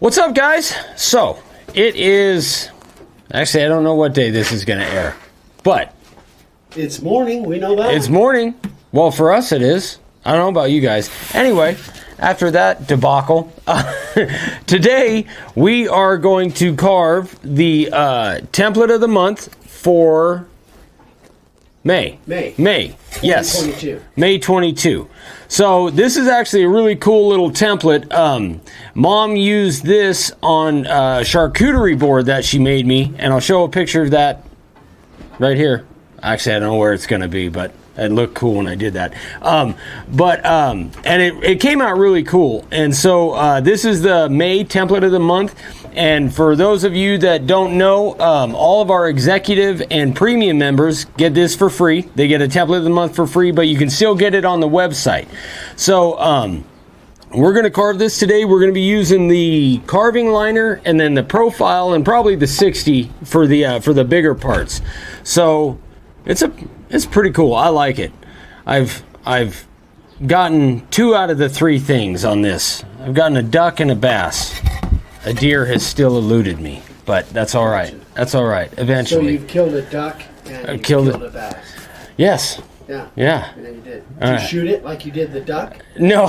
What's up, guys? So, it is... Actually, I don't know what day this is going to air. But... It's morning, we know that. It's morning. Well, for us it is. I don't know about you guys. Anyway, after that debacle, today we are going to carve the template of the month for... May. Yes. 22. May 22. So this is actually a really cool little template. Mom used this on a charcuterie board that she made me, and I'll show a picture of that right here. Actually, I don't know where it's going to be, but it looked cool when I did that. And it came out really cool. And so this is the May template of the month. And for those of you that don't know, all of our executive and premium members get this for free. They get a template of the month for free, but you can still get it on the website. So we're going to carve this today. We're going to be using the carving liner and then the profile and probably the 60 for the bigger parts. So it's pretty cool. I like it. I've gotten 2 out of the 3 things on this. I've gotten a duck and a bass. A deer has still eluded me, but that's all right. That's all right. Eventually. So you've killed a duck and you've killed a bass. Yes. Yeah. Yeah. And then you did. Did you shoot it like you did the duck? No.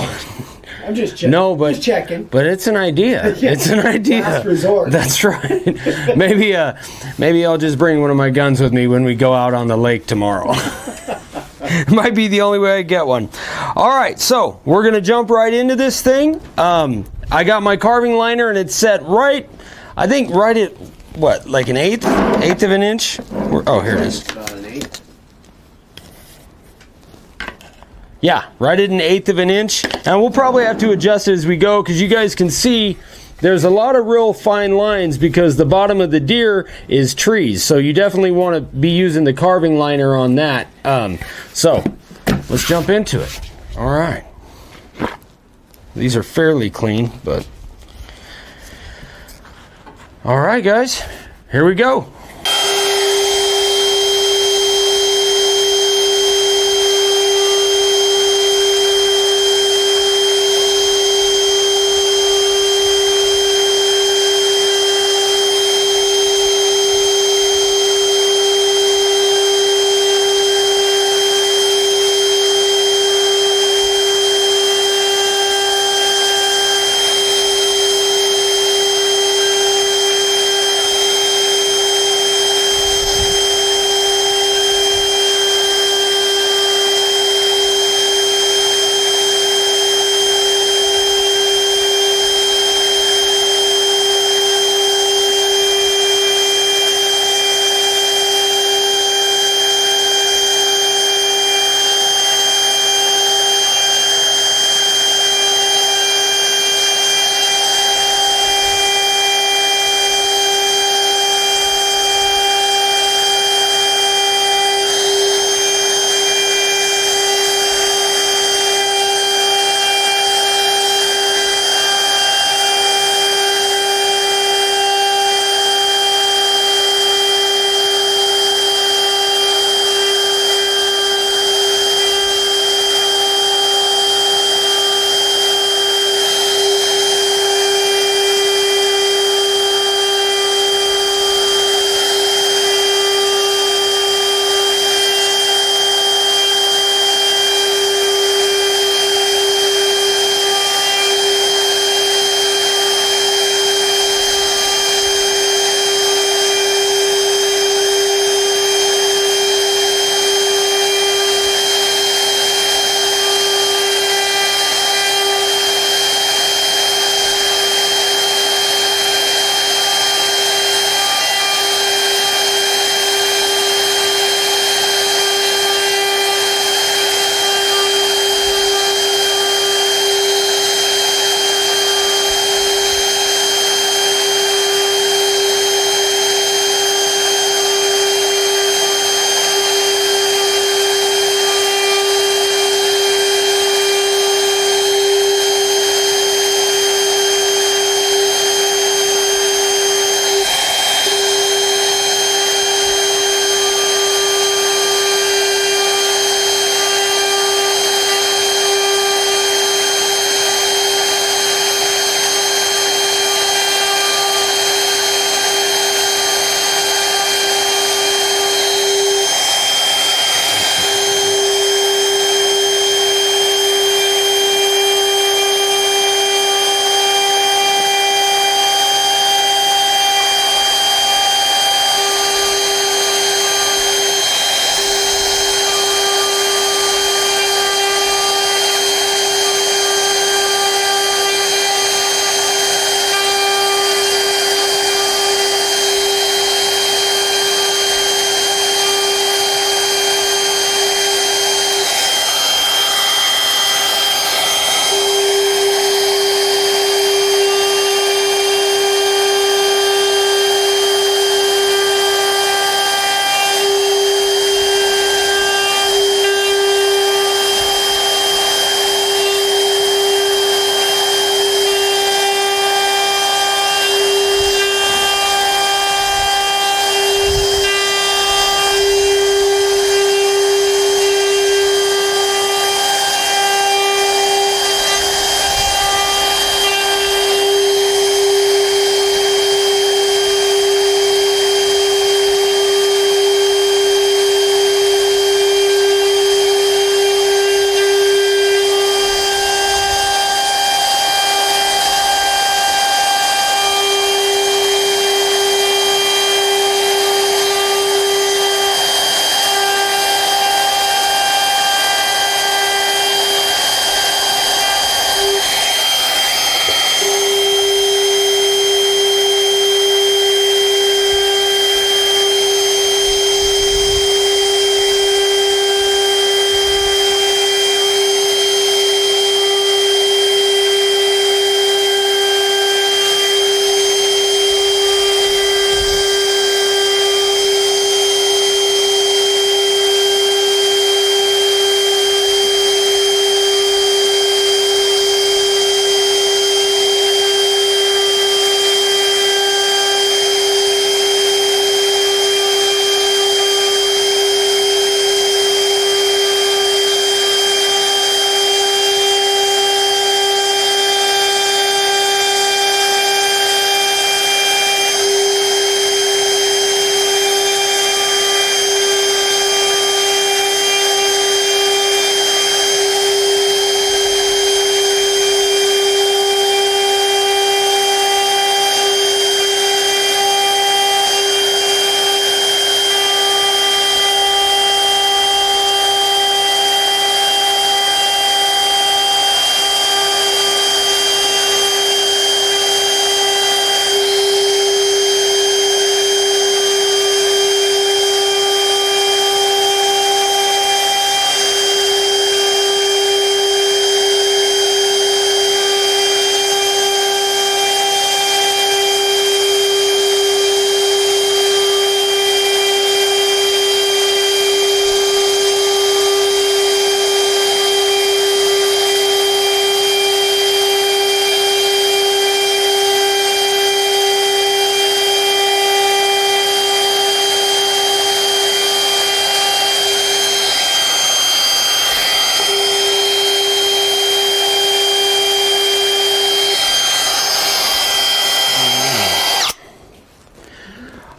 I'm just checking. No, but just checking. But it's an idea. Yeah. It's an idea. Last resort. That's right. Maybe I'll just bring one of my guns with me when we go out on the lake tomorrow. Might be the only way I get one. All right, so we're gonna jump right into this thing. I got my carving liner and it's set right. I think right at what, like an eighth of an inch. Oh, here it is. About an eighth. Yeah, right at an eighth of an inch, and we'll probably have to adjust it as we go because you guys can see there's a lot of real fine lines because the bottom of the deer is trees, so you definitely want to be using the carving liner on that. So let's jump into it. All right, these are fairly clean, but all right, guys, here we go.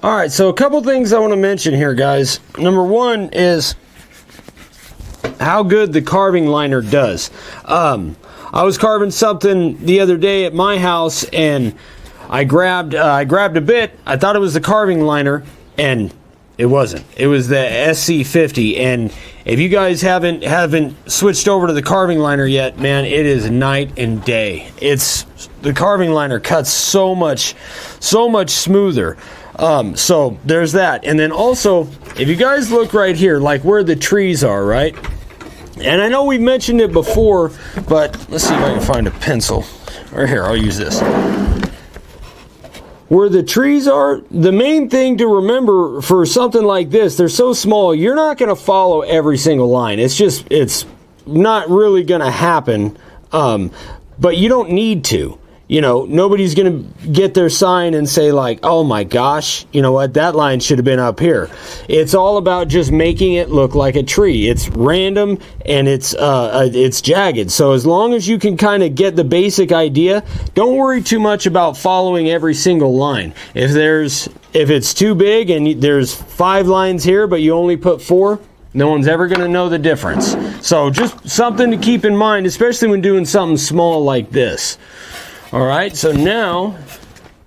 All right, so a couple things I want to mention here, guys. Number one is how good the carving liner does. I was carving something the other day at my house, and I grabbed a bit. I thought it was the carving liner, and it wasn't. It was the SC50. And if you guys haven't switched over to the carving liner yet, man, it is night and day. The carving liner cuts so much smoother. So there's that. And then also, if you guys look right here, like where the trees are, right? And I know we've mentioned it before, but let's see if I can find a pencil. Right here, I'll use this. Where the trees are, the main thing to remember for something like this, they're so small, you're not going to follow every single line. It's not really going to happen, but you don't need to. You know, nobody's going to get their sign and say like, oh my gosh, you know what, that line should have been up here. It's all about just making it look like a tree. It's random and it's jagged. So as long as you can kind of get the basic idea, don't worry too much about following every single line. If it's too big and there's 5 lines here, but you only put 4, no one's ever going to know the difference. So just something to keep in mind, especially when doing something small like this. All right, so now,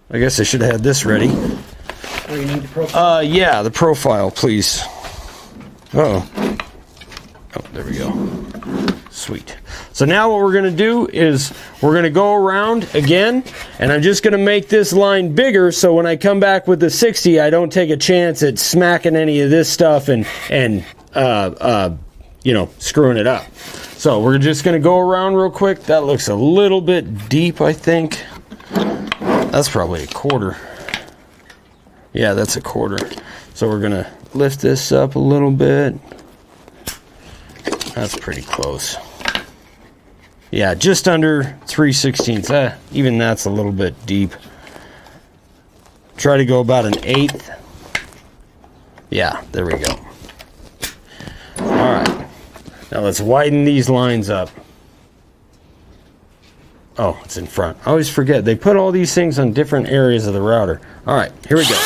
I guess I should have had this ready. Oh, you need the profile? Yeah, the profile, please. Oh, there we go. Sweet. So now what we're going to do is we're going to go around again, and I'm just going to make this line bigger so when I come back with the 60, I don't take a chance at smacking any of this stuff and you know, screwing it up. So we're just going to go around real quick. That looks a little bit deep, I think. That's probably a 1/4. Yeah, that's a 1/4. So we're going to lift this up a little bit. That's pretty close. Yeah, just under 3/16. Even that's a little bit deep. Try to go about 1/8. Yeah, there we go. All right. Now let's widen these lines up. Oh, it's in front. I always forget. They put all these things on different areas of the router. All right, here we go.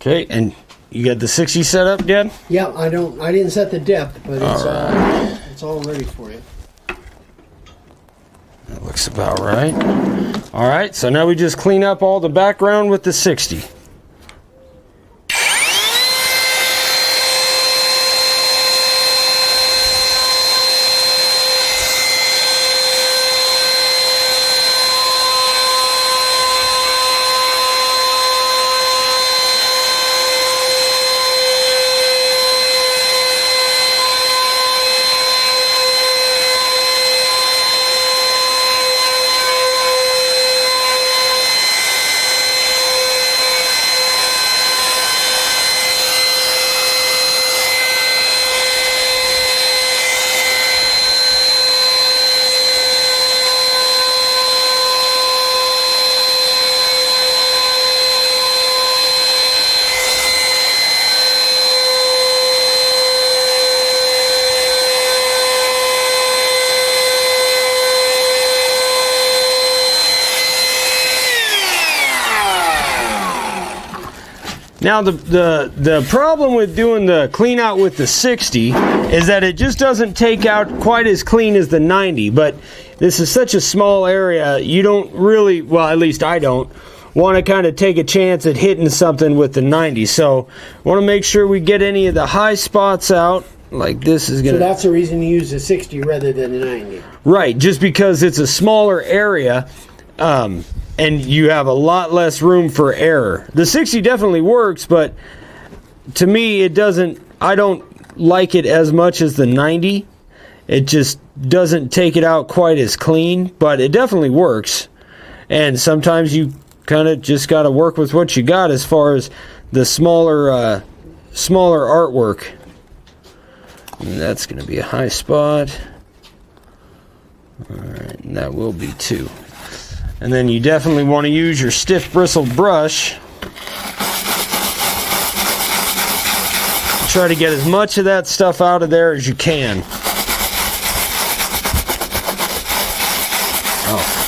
Okay, and you got the 60 set up, Dad? Yeah, I didn't set the depth, but it's all ready for you. That looks about right. All right, so now we just clean up all the background with the 60. Now the problem with doing the clean out with the 60 is that it just doesn't take out quite as clean as the 90, but this is such a small area, you don't really, well, at least I don't, want to kind of take a chance at hitting something with the 90. So want to make sure we get any of the high spots out. Like this is going to... So that's the reason you use the 60 rather than the 90. Right, just because it's a smaller area, and you have a lot less room for error. The 60 definitely works, but to me it doesn't, I don't like it as much as the 90. It just doesn't take it out quite as clean, but it definitely works. And sometimes you kind of just got to work with what you got as far as the smaller artwork. And that's going to be a high spot. All right, and that will be 2. And then you definitely want to use your stiff bristled brush. Try to get as much of that stuff out of there as you can. Oh.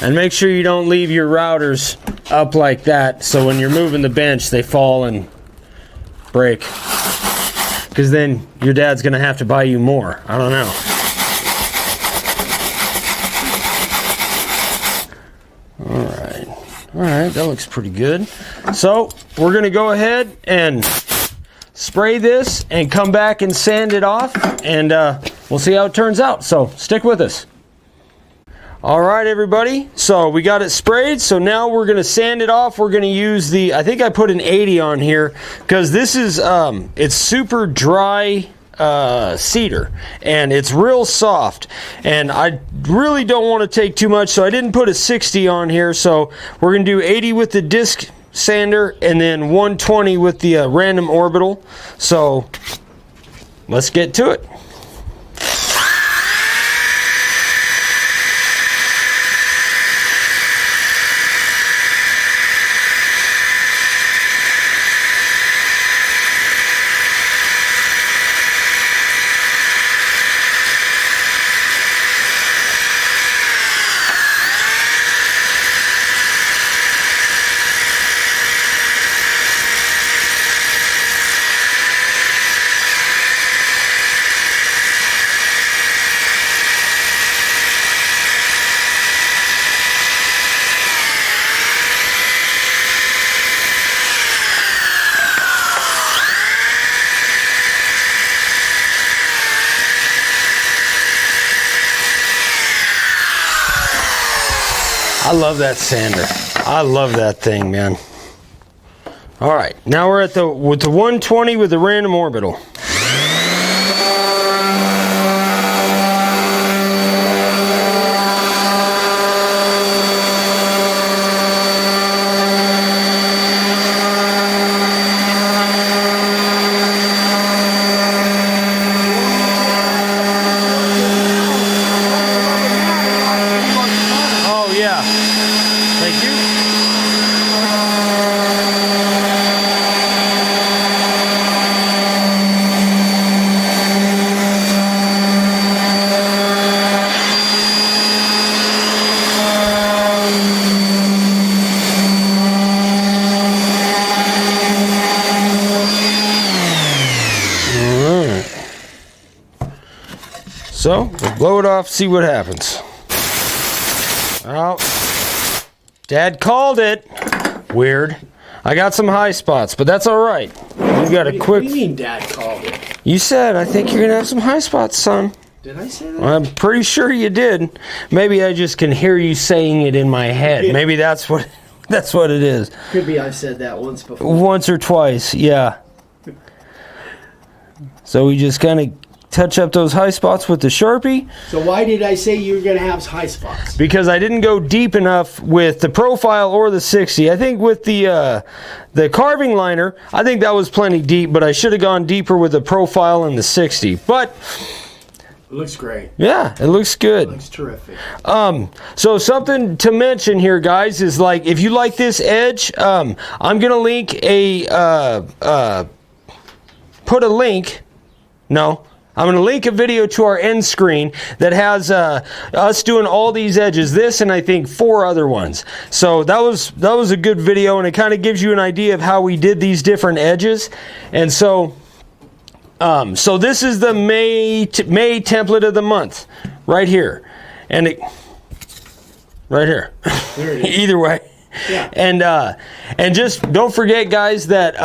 And make sure you don't leave your routers up like that, so when you're moving the bench, they fall and break. Because then your dad's going to have to buy you more. I don't know. Alright, that looks pretty good. So, we're going to go ahead and spray this and come back and sand it off, and we'll see how it turns out. So, stick with us. Alright everybody, so we got it sprayed, so now we're going to sand it off. We're going to use the, I think I put an 80 on here, because this is, it's super dry cedar, and it's real soft, and I really don't want to take too much, so I didn't put a 60 on here. So we're going to do 80 with the disc sander, and then 120 with the random orbital. So let's get to it. I love that sander. I love that thing, man. All right, now we're at with the 120 with the random orbital. So, we'll blow it off, see what happens. Oh, Dad called it. Weird. I got some high spots, but that's all right. You got a quick... What do you mean Dad called it? You said, I think you're going to have some high spots, son. Did I say that? I'm pretty sure you did. Maybe I just can hear you saying it in my head. Yeah. Maybe that's what it is. Could be I've said that once before. Once or twice, yeah. So we just kind of touch up those high spots with the Sharpie. So why did I say you were going to have high spots? Because I didn't go deep enough with the profile or the 60. I think with the carving liner, I think that was plenty deep, but I should have gone deeper with the profile and the 60. But it looks great. Yeah, it looks good. It looks terrific. So something to mention here, guys, is like if you like this edge, I'm gonna link put a link. No, I'm going to link a video to our end screen that has us doing all these edges, this and I think 4 other ones. So that was a good video, and it kind of gives you an idea of how we did these different edges. And so so this is the May template of the month right here, and right here. There it is. Either way. Yeah. And just don't forget, guys, that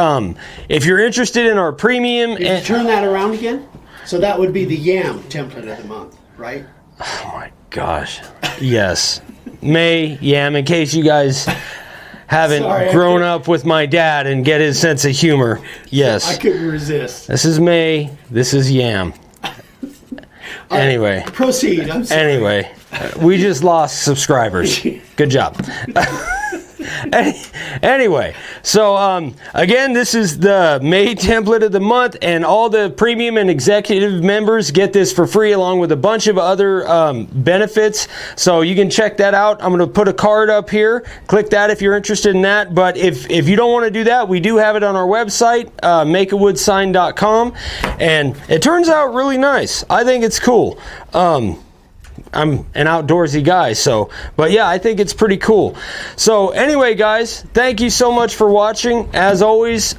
if you're interested in our premium, Can you turn that around again? So that would be the yam template of the month, right? oh my gosh, yes, May yam. In case you guys haven't Sorry, grown up with my dad and get his sense of humor, yes. I couldn't resist. This is May. This is yam. Anyway. Proceed. I'm sorry. Anyway, we just lost subscribers. Good job. Anyway, so again, this is the May template of the month, and all the premium and executive members get this for free along with a bunch of other benefits. So you can check that out. I'm going to put a card up here. Click that if you're interested in that. But if you don't want to do that, we do have it on our website, makeawoodsign.com, and it turns out really nice. I think it's cool. I'm an outdoorsy guy, but yeah, I think it's pretty cool. So anyway, guys, thank you so much for watching. As always,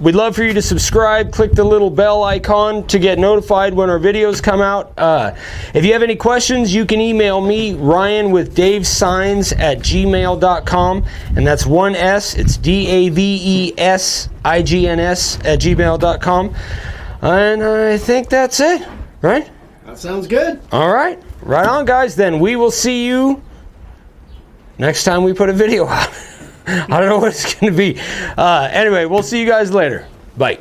we'd love for you to subscribe. Click the little bell icon to get notified when our videos come out. If you have any questions, you can email me, Ryan with davesigns@gmail.com, and that's 1 S. It's DAVESIGNS@gmail.com. And I think that's it, right? That sounds good. All right. Right on, guys. Then we will see you next time we put a video out. I don't know what it's going to be. Anyway, we'll see you guys later. Bye.